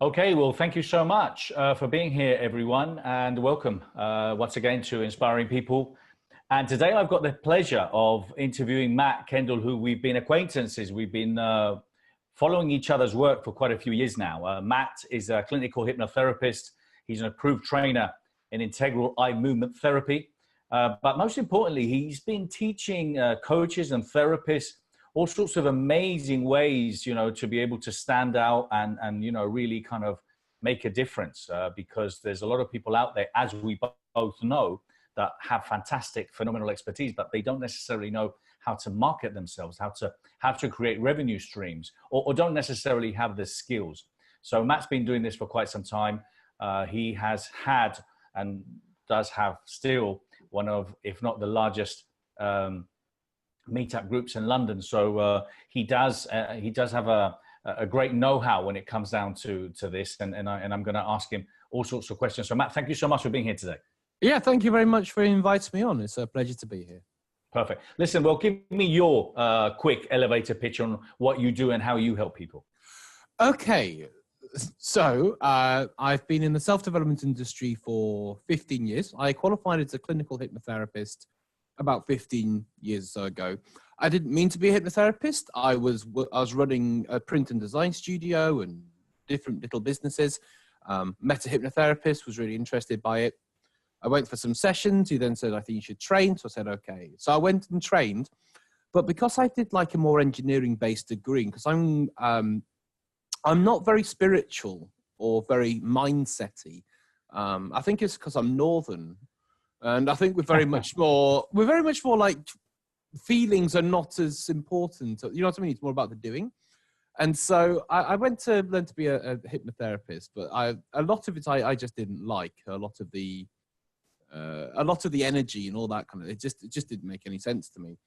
Okay, well, thank you so much for being here, everyone, and welcome once again to Inspiring People. And today I've got the pleasure of interviewing Matt Kendall, who we've been acquaintances. We've been following each other's work for quite a few years now. Matt is a clinical hypnotherapist. He's an approved trainer in integral eye movement therapy. But most importantly, he's been teaching coaches and therapists all sorts of amazing ways, to be able to stand out and really kind of make a difference, because there's a lot of people out there, as we both know, that have fantastic, phenomenal expertise, but they don't necessarily know how to market themselves, how to create revenue streams, or don't necessarily have the skills. So Matt's been doing this for quite some time. He has had and does have still one of, if not the largest, meetup groups in London. So he does have a great know-how when it comes down to this, and I'm going to ask him all sorts of questions. So Matt, thank you so much for being here today. Yeah, thank you very much for inviting me on. It's a pleasure to be here. Perfect. Listen, well, give me your quick elevator pitch on what you do and how you help people. Okay, so I've been in the self-development industry for 15 years. I qualified as a clinical hypnotherapist about 15 years or so ago. I didn't mean to be a hypnotherapist. I was running a print and design studio and different little businesses. Met a hypnotherapist, was really interested by it. I went for some sessions. He then said, I think you should train. So I said, okay. So I went and trained. But because I did like a more engineering-based degree, because I'm not very spiritual or very mindset-y. I think it's because I'm Northern. And I think we're very much more like feelings are not as important. You know what I mean? It's more about the doing. And so I went to learn to be a hypnotherapist, but a lot of it I just didn't like. A lot of the energy and all that kind of, it just didn't make any sense to me.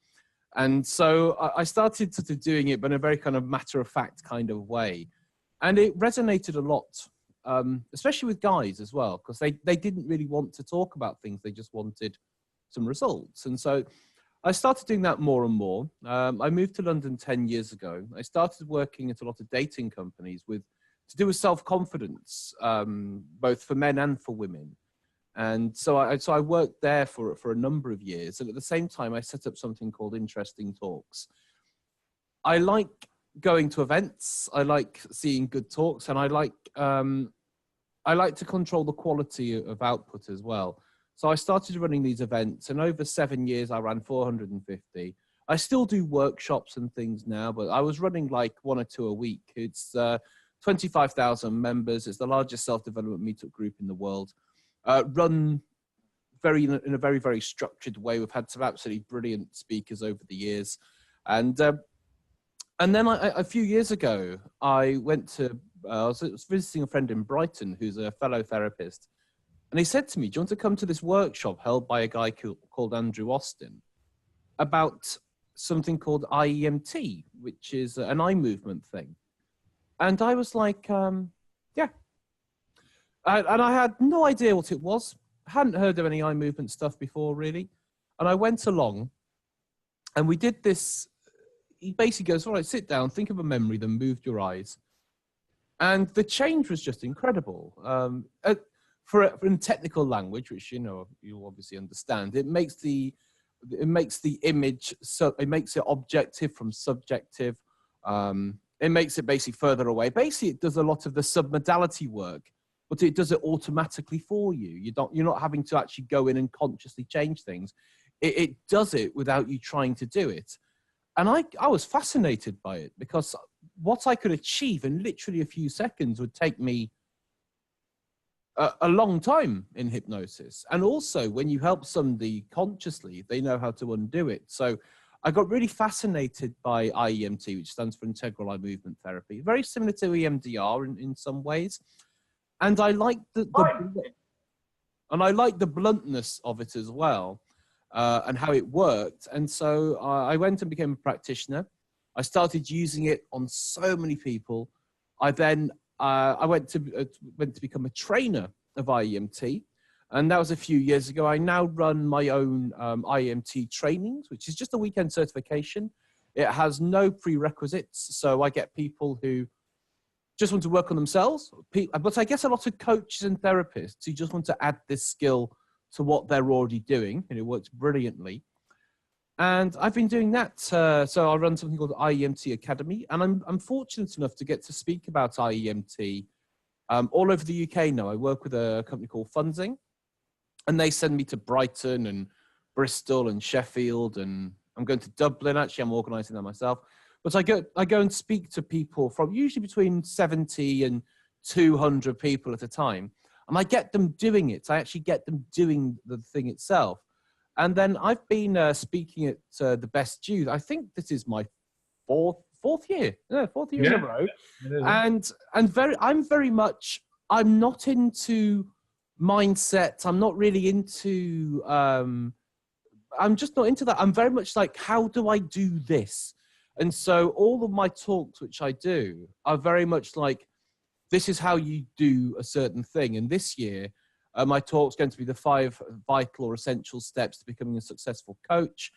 And so I started sort of doing it, but in a very kind of matter of fact kind of way. And it resonated a lot. Especially with guys as well, because they didn't really want to talk about things. They just wanted some results. And so I started doing that more and more. I moved to London 10 years ago. I started working at a lot of dating companies to do with self-confidence, both for men and for women. And so I worked there for a number of years. And at the same time, I set up something called Interesting Talks. I like going to events. I like seeing good talks, and I like to control the quality of output as well. So I started running these events, and over 7 years I ran 450. I still do workshops and things now, but I was running like 1 or 2 a week. It's 25,000 members. It's the largest self-development meetup group in the world. Run in a very, very structured way. We've had some absolutely brilliant speakers over the years. And then a few years ago, I was visiting a friend in Brighton who's a fellow therapist. And he said to me, do you want to come to this workshop held by a guy called Andrew Austin about something called IEMT, which is an eye movement thing? And I was like, yeah. And I had no idea what it was. Hadn't heard of any eye movement stuff before, really. And I went along and we did this. He basically goes, all right, sit down, think of a memory, then move your eyes. And the change was just incredible. In technical language, which you'll obviously understand, it makes the image, so it makes it objective from subjective. It makes it basically further away. Basically, it does a lot of the submodality work, but it does it automatically for you. You're not having to actually go in and consciously change things. It does it without you trying to do it. And I was fascinated by it, because what I could achieve in literally a few seconds would take me a long time in hypnosis. And also, when you help somebody consciously, they know how to undo it. So I got really fascinated by IEMT, which stands for Integral Eye Movement Therapy. Very similar to EMDR in some ways. And I like the bluntness of it as well. And how it worked. And so I went and became a practitioner. I started using it on so many people. I then I went to become a trainer of IEMT, and that was a few years ago. I now run my own IEMT trainings, which is just a weekend certification. It has no prerequisites, so I get people who just want to work on themselves. But I guess a lot of coaches and therapists who just want to add this skill to what they're already doing, and it works brilliantly. And I've been doing that. So I run something called IEMT Academy, and I'm fortunate enough to get to speak about IEMT all over the UK now. I work with a company called Funzing, and they send me to Brighton and Bristol and Sheffield, and I'm going to Dublin. Actually, I'm organising that myself. But I go and speak to people from usually between 70 and 200 people at a time, and I get them doing it. I actually get them doing the thing itself. And then I've been speaking at the Best Youth. I think this is my fourth year in a row. And I'm not into mindset. I'm not really into, I'm just not into that. I'm very much like, how do I do this? And so all of my talks, which I do, are very much like, this is how you do a certain thing. And this year, my talk's going to be the 5 vital or essential steps to becoming a successful coach.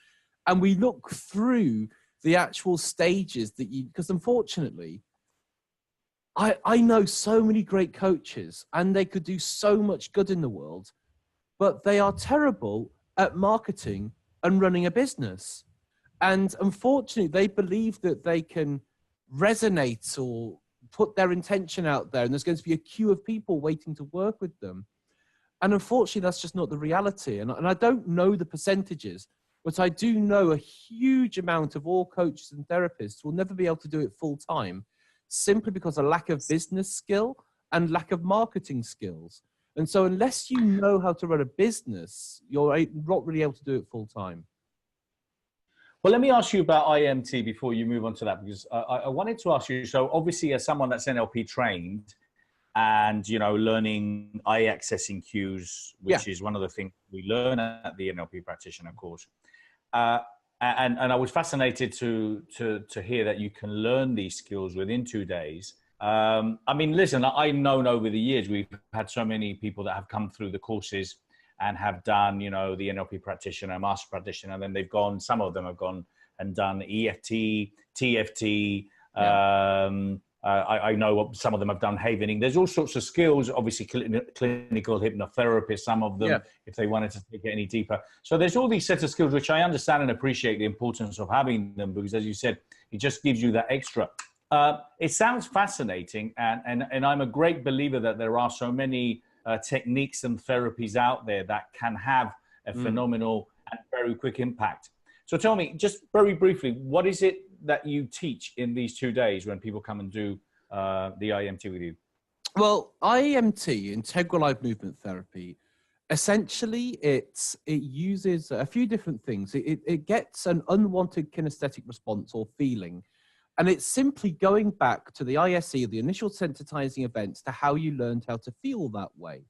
And we look through the actual stages that because unfortunately, I know so many great coaches and they could do so much good in the world, but they are terrible at marketing and running a business. And unfortunately, they believe that they can resonate or put their intention out there and there's going to be a queue of people waiting to work with them. And unfortunately, that's just not the reality. And I don't know the percentages, but I do know a huge amount of all coaches and therapists will never be able to do it full time, simply because of lack of business skill and lack of marketing skills. And so unless you know how to run a business, you're not really able to do it full time. Well, let me ask you about IEMT before you move on to that, because I wanted to ask you, so obviously as someone that's NLP trained, and, you know, learning eye accessing cues, which is one of the things we learn at the NLP practitioner course. And I was fascinated to hear that you can learn these skills within 2 days. I mean, listen, I've known over the years, we've had so many people that have come through the courses and have done, you know, the NLP practitioner, master practitioner, and then they've gone, some of them have gone and done EFT, TFT, I know some of them have done havening. There's all sorts of skills, obviously clinical hypnotherapist, some of them, if they wanted to take it any deeper. So there's all these sets of skills, which I understand and appreciate the importance of having them, because as you said, it just gives you that extra. It sounds fascinating. And I'm a great believer that there are so many techniques and therapies out there that can have a phenomenal and very quick impact. So tell me, just very briefly, what is it that you teach in these 2 days when people come and do the IEMT with you? Well, IEMT, Integral Live Movement Therapy, essentially it uses a few different things. It gets an unwanted kinesthetic response or feeling, and it's simply going back to the ISE, the initial sensitizing events, to how you learned how to feel that way.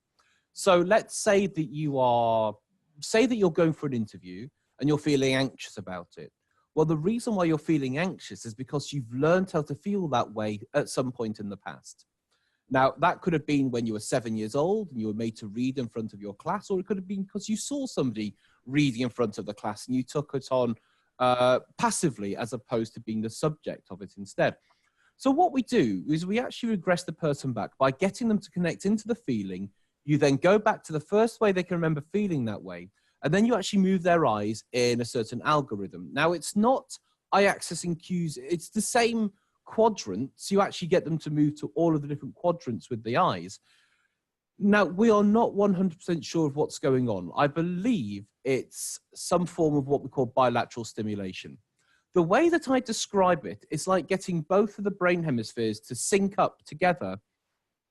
So let's say that you're going for an interview and you're feeling anxious about it. Well, the reason why you're feeling anxious is because you've learned how to feel that way at some point in the past. Now, that could have been when you were 7 years old and you were made to read in front of your class, or it could have been because you saw somebody reading in front of the class and you took it on passively as opposed to being the subject of it instead. So what we do is we actually regress the person back by getting them to connect into the feeling. You then go back to the first way they can remember feeling that way. And then you actually move their eyes in a certain algorithm. Now, it's not eye accessing cues. It's the same quadrants. You actually get them to move to all of the different quadrants with the eyes. Now, we are not 100% sure of what's going on. I believe it's some form of what we call bilateral stimulation. The way that I describe it is like getting both of the brain hemispheres to sync up together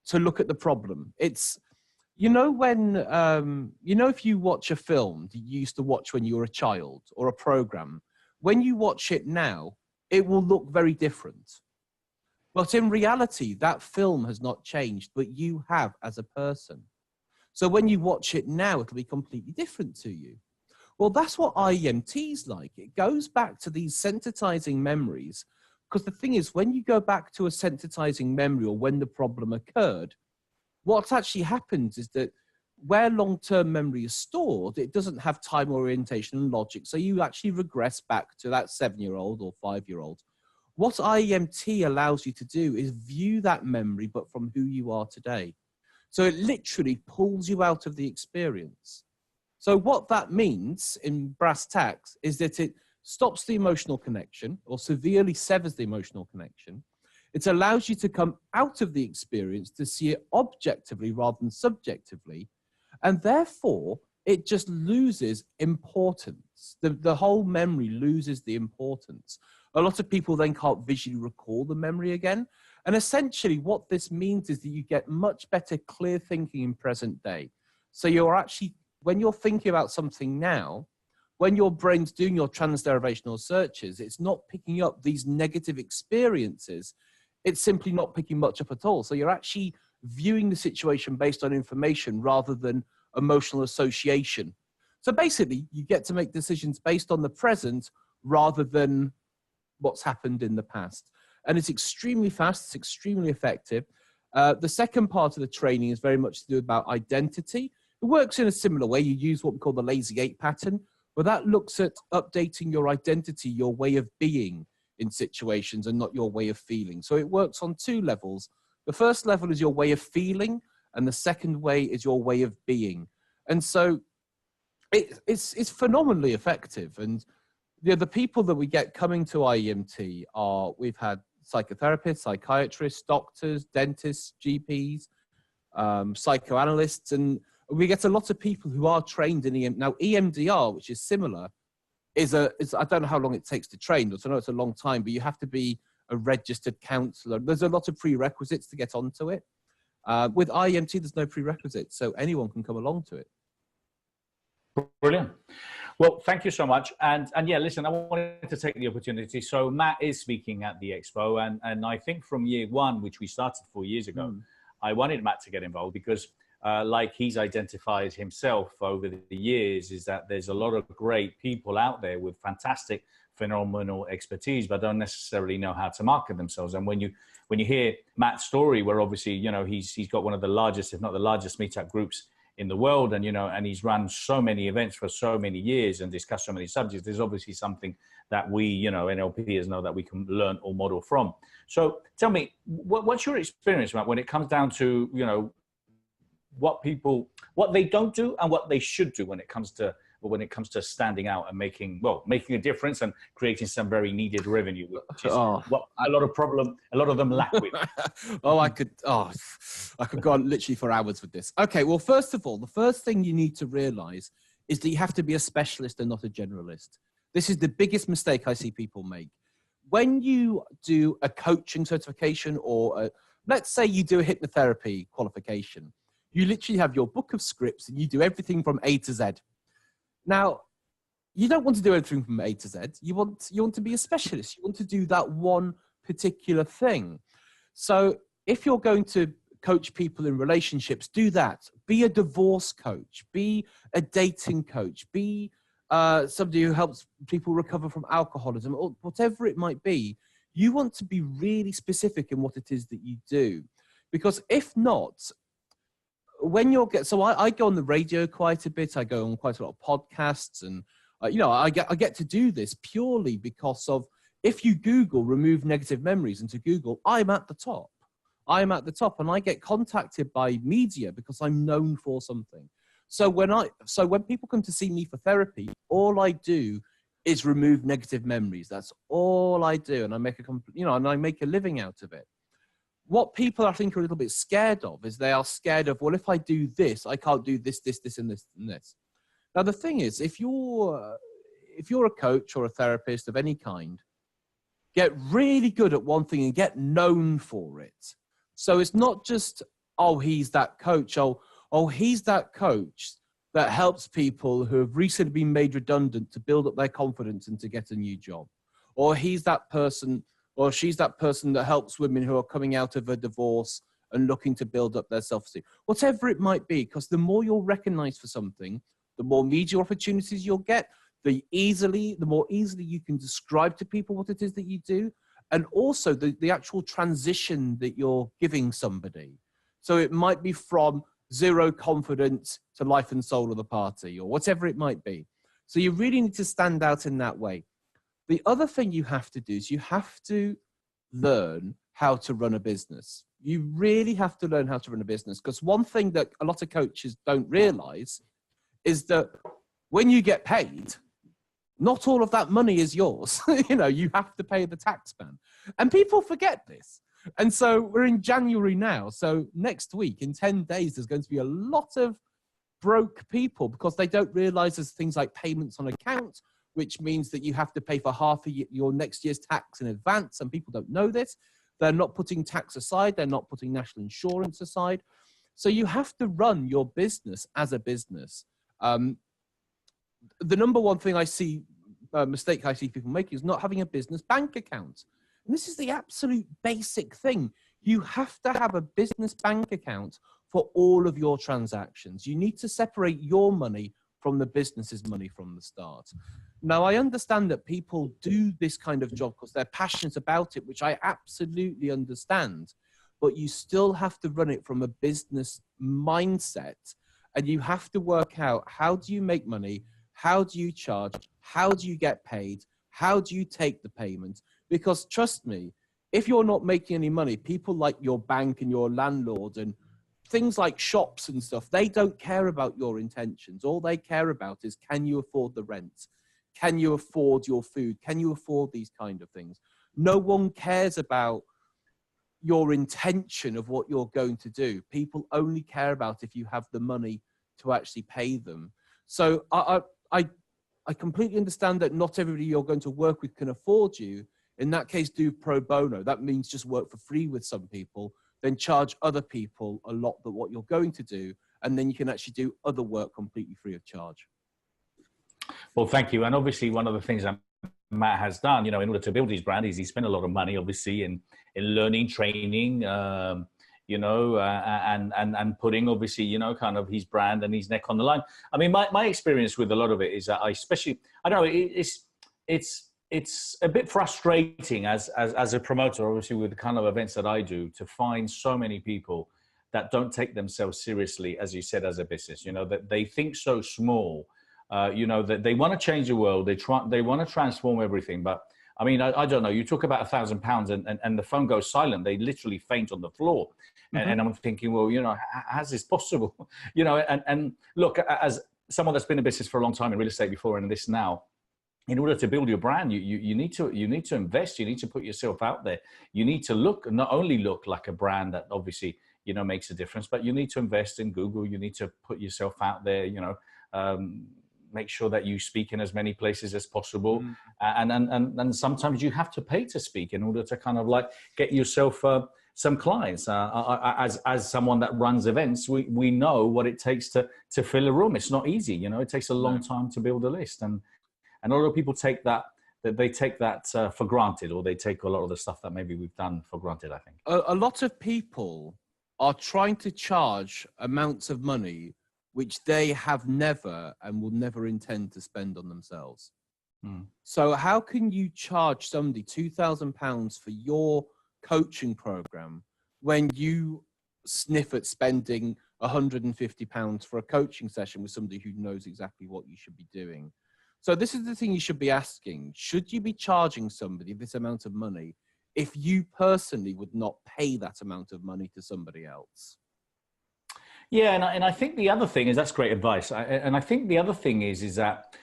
to look at the problem. It's, you know, when, if you watch a film that you used to watch when you were a child, or a program, when you watch it now, it will look very different. But in reality, that film has not changed, but you have as a person. So when you watch it now, it'll be completely different to you. Well, that's what IEMT's like. It goes back to these sensitizing memories, because the thing is, when you go back to a sensitizing memory or when the problem occurred, what actually happens is that where long-term memory is stored, it doesn't have time orientation and logic. So you actually regress back to that 7-year-old or 5-year-old, What IEMT allows you to do is view that memory, but from who you are today. So it literally pulls you out of the experience. So what that means in brass tacks is that it stops the emotional connection or severely severs the emotional connection. It allows you to come out of the experience to see it objectively rather than subjectively. And therefore, it just loses importance. The whole memory loses the importance. A lot of people then can't visually recall the memory again. And essentially what this means is that you get much better clear thinking in present day. So you're actually, when you're thinking about something now, when your brain's doing your transderivational searches, it's not picking up these negative experiences. It's simply not picking much up at all. So you're actually viewing the situation based on information rather than emotional association. So basically, you get to make decisions based on the present rather than what's happened in the past. And it's extremely fast, it's extremely effective. The second part of the training is very much to do about identity. It works in a similar way. You use what we call the lazy 8 pattern, but that looks at updating your identity, your way of being in situations and not your way of feeling. So it works on 2 levels. The first level is your way of feeling, and the second way is your way of being. And so it's phenomenally effective. And the people that we get coming to IEMT are, we've had psychotherapists, psychiatrists, doctors, dentists, GPs, psychoanalysts, and we get a lot of people who are trained in EMDR. Now, EMDR, which is similar, is I don't know how long it takes to train, but I know it's a long time, but you have to be a registered counselor. There's a lot of prerequisites to get onto it. With IEMT, there's no prerequisites, so anyone can come along to it. Brilliant. Well, thank you so much. And yeah, listen, I wanted to take the opportunity. So Matt is speaking at the Expo, and I think from year one, which we started 4 years ago, I wanted Matt to get involved because like he's identified himself over the years, is that there's a lot of great people out there with fantastic, phenomenal expertise, but don't necessarily know how to market themselves. And when you hear Matt's story, where obviously, you know, he's got one of the largest, if not the largest meetup groups in the world, and, you know, and he's run so many events for so many years and discussed so many subjects, there's obviously something that we, you know, NLPers know that we can learn or model from. So tell me, what's your experience, Matt, when it comes down to, you know, what they don't do and what they should do when it comes to standing out and making a difference and creating some very needed revenue, which is what a lot of them lack with. I could go on literally for hours with this. Okay, well, first of all, the first thing you need to realize is that you have to be a specialist and not a generalist. This is the biggest mistake I see people make. When you do a coaching certification or let's say you do a hypnotherapy qualification, you literally have your book of scripts and you do everything from A to Z. Now, you don't want to do everything from A to Z. You want to be a specialist. You want to do that one particular thing. So if you're going to coach people in relationships, do that. Be a divorce coach. Be a dating coach. Be somebody who helps people recover from alcoholism, or whatever it might be. You want to be really specific in what it is that you do. Because if not, so I go on the radio quite a bit. I go on quite a lot of podcasts, and you know, I get to do this purely because of, if you Google remove negative memories into Google, I'm at the top. I'm at the top, and I get contacted by media because I'm known for something. So when people come to see me for therapy, all I do is remove negative memories. That's all I do, and I make a living out of it. What people I think are a little bit scared of is they are scared of, well, if I do this, I can't do this, this, this, and this, and this. Now, the thing is, if you're a coach or a therapist of any kind, get really good at one thing and get known for it. So it's not just, oh, he's that coach. Oh, he's that coach that helps people who have recently been made redundant to build up their confidence and to get a new job. Or he's that person, or she's that person that helps women who are coming out of a divorce and looking to build up their self-esteem. Whatever it might be, because the more you're recognized for something, the more media opportunities you'll get, the more easily you can describe to people what it is that you do, and also the actual transition that you're giving somebody. So it might be from zero confidence to life and soul of the party, or whatever it might be. So you really need to stand out in that way. The other thing you have to do is you have to learn how to run a business. You really have to learn how to run a business, because one thing that a lot of coaches don't realize is that when you get paid, not all of that money is yours. You know, you have to pay the tax man. And people forget this. And so we're in January now. So next week, in 10 days, there's going to be a lot of broke people because they don't realize there's things like payments on account, which means that you have to pay for half of your next year's tax in advance. And people don't know this. They're not putting tax aside. They're not putting national insurance aside. So you have to run your business as a business. The number one thing I see, mistake I see people making, is not having a business bank account. And this is the absolute basic thing. You have to have a business bank account for all of your transactions. You need to separate your money from the business's money from the start. Now, I understand that people do this kind of job because they're passionate about it, which I absolutely understand. But you still have to run it from a business mindset. And you have to work out, how do you make money? How do you charge? How do you get paid? How do you take the payment? Because trust me, if you're not making any money, people like your bank and your landlord and things like shops and stuff, they don't care about your intentions. All they care about is, can you afford the rent? Can you afford your food? Can you afford these kind of things? No one cares about your intention of what you're going to do. People only care about if you have the money to actually pay them. So I completely understand that not everybody you're going to work with can afford you. In that case, do pro bono. That means just work for free with some people, then charge other people a lot than what you're going to do. And then you can actually do other work completely free of charge. Well, thank you. And obviously one of the things that Matt has done, you know, in order to build his brand, is he spent a lot of money, obviously, in learning, training, you know, and putting, obviously, you know, kind of his brand and his neck on the line. I mean, my experience with a lot of it is that I don't know, it's a bit frustrating as a promoter, obviously, with the kind of events that I do, to find so many people that don't take themselves seriously, as you said, as a business, you know, that they think so small, you know, that they want to change the world. They want to transform everything. But I mean, I don't know, you talk about £1,000 and the phone goes silent. They literally faint on the floor. Mm-hmm. And I'm thinking, well, you know, how's this possible? You know, and look, as someone that's been in business for a long time in real estate before and this now, in order to build your brand, you need to invest. You need to put yourself out there. You need to not only look like a brand that obviously, you know, makes a difference, but you need to invest in Google. You need to put yourself out there, you know, make sure that you speak in as many places as possible. Mm. And sometimes you have to pay to speak in order to kind of like get yourself some clients. As someone that runs events, we know what it takes to fill a room. It's not easy. You know, it takes a long time to build a list. And a lot of people take that for granted, or they take a lot of the stuff that maybe we've done for granted, I think. A lot of people are trying to charge amounts of money which they have never and will never intend to spend on themselves. Mm. So how can you charge somebody £2,000 for your coaching program when you sniff at spending £150 for a coaching session with somebody who knows exactly what you should be doing? So this is the thing you should be asking. Should you be charging somebody this amount of money if you personally would not pay that amount of money to somebody else? Yeah, and I think the other thing is, that's great advice. And I think the other thing is that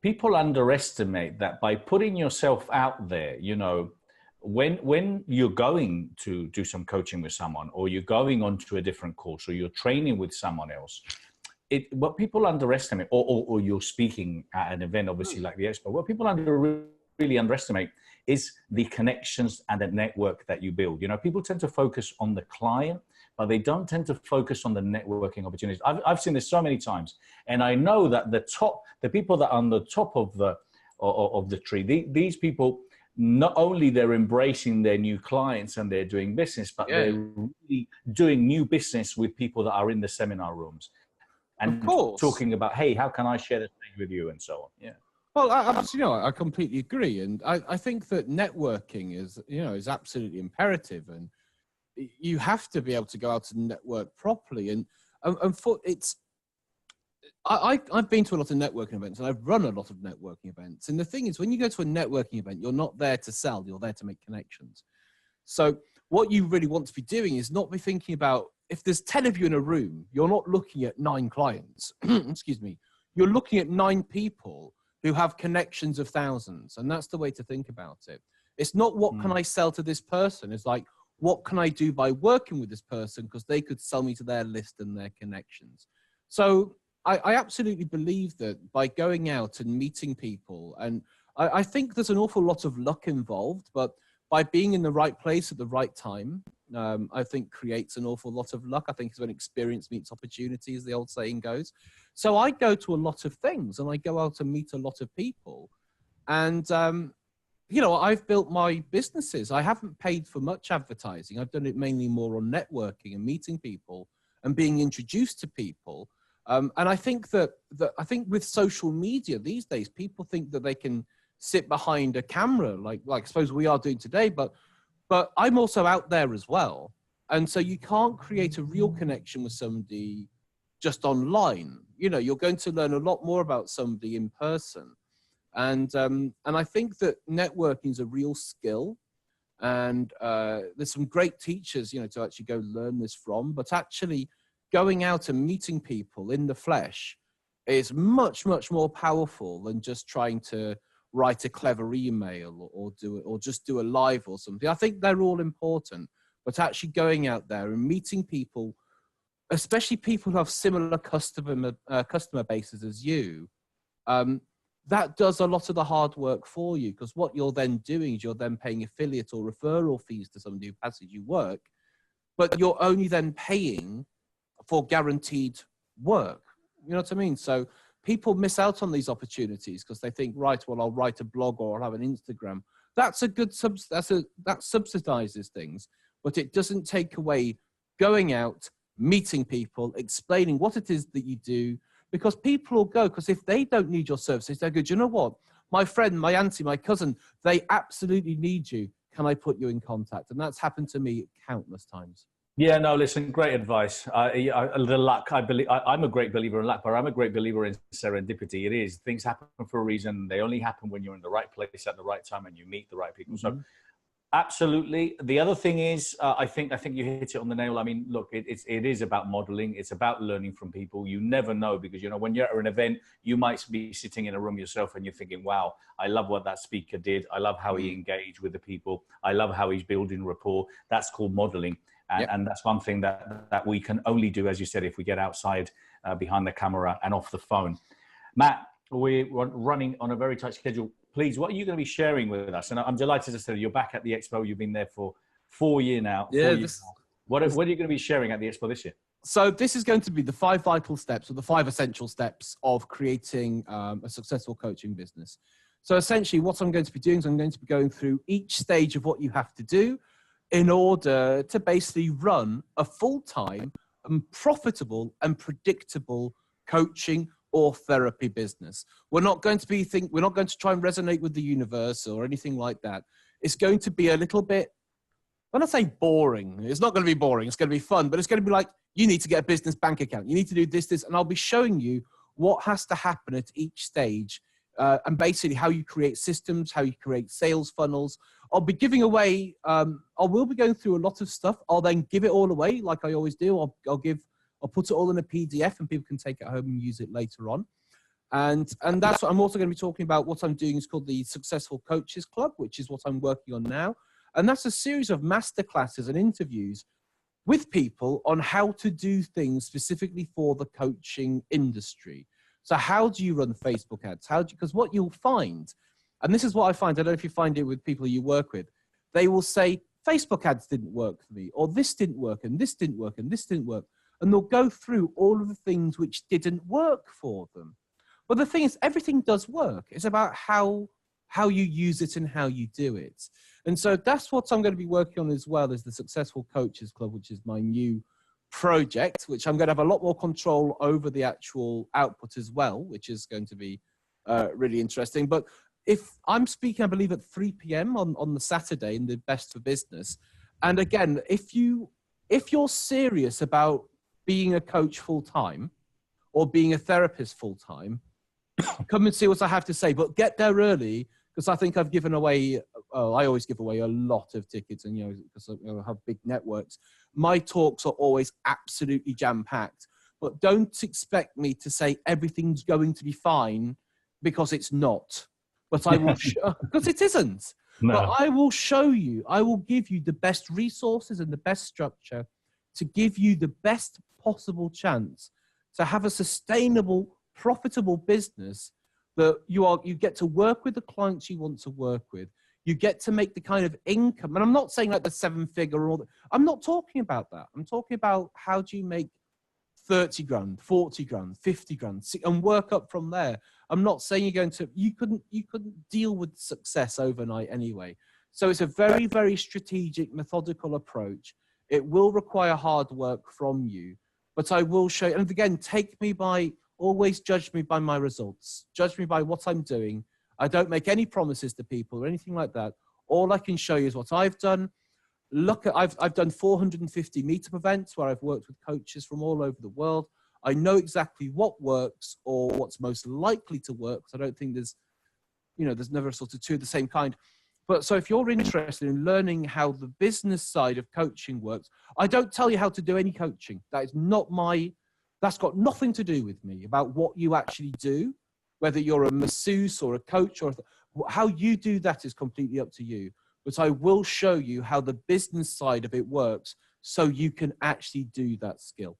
people underestimate that by putting yourself out there, you know, when you're going to do some coaching with someone, or you're going onto a different course, or you're training with someone else, what people underestimate, or you're speaking at an event, obviously, like the Expo, what people really underestimate is the connections and the network that you build. You know, people tend to focus on the client, but they don't tend to focus on the networking opportunities. I've seen this so many times, and I know that the people that are on the top of the tree, these people, not only they're embracing their new clients and they're doing business, but they're really doing new business with people that are in the seminar rooms. And of course, talking about, hey, how can I share this thing with you, and so on. Yeah. Well, I completely agree, and I think that networking is absolutely imperative, and you have to be able to go out and network properly. And for I've been to a lot of networking events and I've run a lot of networking events. And the thing is, when you go to a networking event, you're not there to sell, you're there to make connections. So what you really want to be doing is not be thinking about, if there's 10 of you in a room, you're not looking at 9 clients, excuse me, you're looking at 9 people who have connections of thousands. And that's the way to think about it. It's not what can I sell to this person? It's like, what can I do by working with this person? Because they could sell me to their list and their connections. So I absolutely believe that by going out and meeting people, and I think there's an awful lot of luck involved, but by being in the right place at the right time, I think creates an awful lot of luck. I think it's when experience meets opportunity, as the old saying goes. So I go to a lot of things and I go out and meet a lot of people. And, you know, I've built my businesses. I haven't paid for much advertising. I've done it mainly more on networking and meeting people and being introduced to people. And I think that I think with social media these days, people think that they can sit behind a camera, like I suppose we are doing today, but I'm also out there as well. And so you can't create a real connection with somebody just online. You know, you're going to learn a lot more about somebody in person. And I think that networking is a real skill. And there's some great teachers, you know, to actually go learn this from, but actually going out and meeting people in the flesh is much, much more powerful than just trying to write a clever email or just do a live or something. I think they're all important, but actually going out there and meeting people, especially people who have similar customer bases as you, that does a lot of the hard work for you, because what you're then doing is you're then paying affiliate or referral fees to somebody who passes you work, but you're only then paying for guaranteed work. You know what I mean? So people miss out on these opportunities because they think, right, well, I'll write a blog or I'll have an Instagram. That's a good that subsidizes things, but it doesn't take away going out, meeting people, explaining what it is that you do, because people will go, because if they don't need your services, they're good. You know what? My friend, my auntie, my cousin, they absolutely need you. Can I put you in contact? And that's happened to me countless times. Yeah, no, listen, great advice. The luck, I believe, I'm a great believer in luck, but I'm a great believer in serendipity. It is. Things happen for a reason. They only happen when you're in the right place at the right time and you meet the right people. So absolutely. The other thing is, I think you hit it on the nail. I mean, look, it is about modeling. It's about learning from people. You never know, because, you know, when you're at an event, you might be sitting in a room yourself and you're thinking, wow, I love what that speaker did. I love how he engaged with the people. I love how he's building rapport. That's called modeling. And that's one thing that we can only do, as you said, if we get outside behind the camera and off the phone. Matt, we're running on a very tight schedule. Please, what are you going to be sharing with us? And I'm delighted to say you're back at the Expo. You've been there for 4 years now. Yeah. What are you going to be sharing at the Expo this year? So this is going to be the 5 vital steps, or the 5 essential steps of creating a successful coaching business. So essentially what I'm going to be doing is I'm going to be going through each stage of what you have to do in order to basically run a full-time and profitable and predictable coaching or therapy business. We're not going to try and resonate with the universe or anything like that. It's going to be a little bit, when I say boring, it's not going to be boring, it's going to be fun, but it's going to be like, you need to get a business bank account, you need to do this, and I'll be showing you what has to happen at each stage, and basically how you create systems, how you create sales funnels. I'll be giving away, I will be going through a lot of stuff. I'll then give it all away like I always do. I'll put it all in a PDF and people can take it home and use it later on. And that's what I'm also going to be talking about. What I'm doing is called the Successful Coaches Club, which is what I'm working on now. And that's a series of masterclasses and interviews with people on how to do things specifically for the coaching industry. So how do you run Facebook ads? Because what you'll find, and this is what I find, I don't know if you find it with people you work with, they will say, Facebook ads didn't work for me, or this didn't work, and this didn't work, and this didn't work. And they'll go through all of the things which didn't work for them. But the thing is, everything does work. It's about how you use it and how you do it. And so that's what I'm going to be working on, as well as the Successful Coaches Club, which is my new project, which I'm going to have a lot more control over the actual output as well, which is going to be really interesting. But if I'm speaking, I believe at 3 p.m. on the Saturday in the Best for Business. And again, if you're serious about being a coach full time, or being a therapist full time, come and see what I have to say, but get there early, because I think I've given away, I always give away a lot of tickets, and, because I have big networks. My talks are always absolutely jam-packed, but don't expect me to say everything's going to be fine, because it's not. But I will, because it isn't. No. But I will show you, I will give you the best resources and the best structure to give you the best possible chance to have a sustainable, profitable business that you get to work with the clients you want to work with. You get to make the kind of income. And I'm not saying like the 7-figure or all that. I'm not talking about that. I'm talking about how do you make 30 grand, 40 grand, 50 grand, and work up from there. I'm not saying you're going to, you couldn't deal with success overnight anyway. So it's a very, very strategic, methodical approach. It will require hard work from you, but I will show you. And again, always judge me by my results. Judge me by what I'm doing. I don't make any promises to people or anything like that. All I can show you is what I've done. I've done 450 meetup events where I've worked with coaches from all over the world. I know exactly what works or what's most likely to work. So I don't think there's never sort of two of the same kind. But so if you're interested in learning how the business side of coaching works, I don't tell you how to do any coaching. That's got nothing to do with me about what you actually do, whether you're a masseuse or a coach or how you do that is completely up to you. But I will show you how the business side of it works so you can actually do that skill.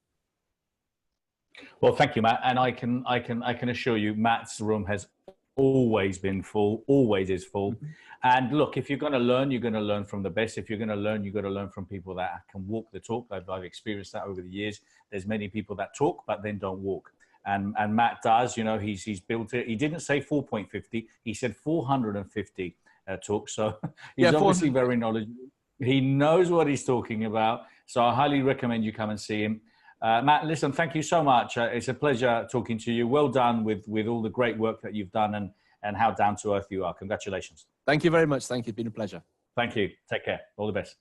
Well, thank you, Matt. And I can assure you, Matt's room has always been full, always is full. Mm-hmm. And look, if you're going to learn, you're going to learn from the best. If you're going to learn, you've got to learn from people that can walk the talk. I've experienced that over the years. There's many people that talk, but then don't walk. And Matt does, he's built it. He didn't say 4.50. He said 450 talks. So he's obviously very knowledgeable. He knows what he's talking about. So I highly recommend you come and see him. Matt, listen, thank you so much. It's a pleasure talking to you. Well done with all the great work that you've done and how down to earth you are. Congratulations. Thank you very much. Thank you. It's been a pleasure. Thank you. Take care. All the best.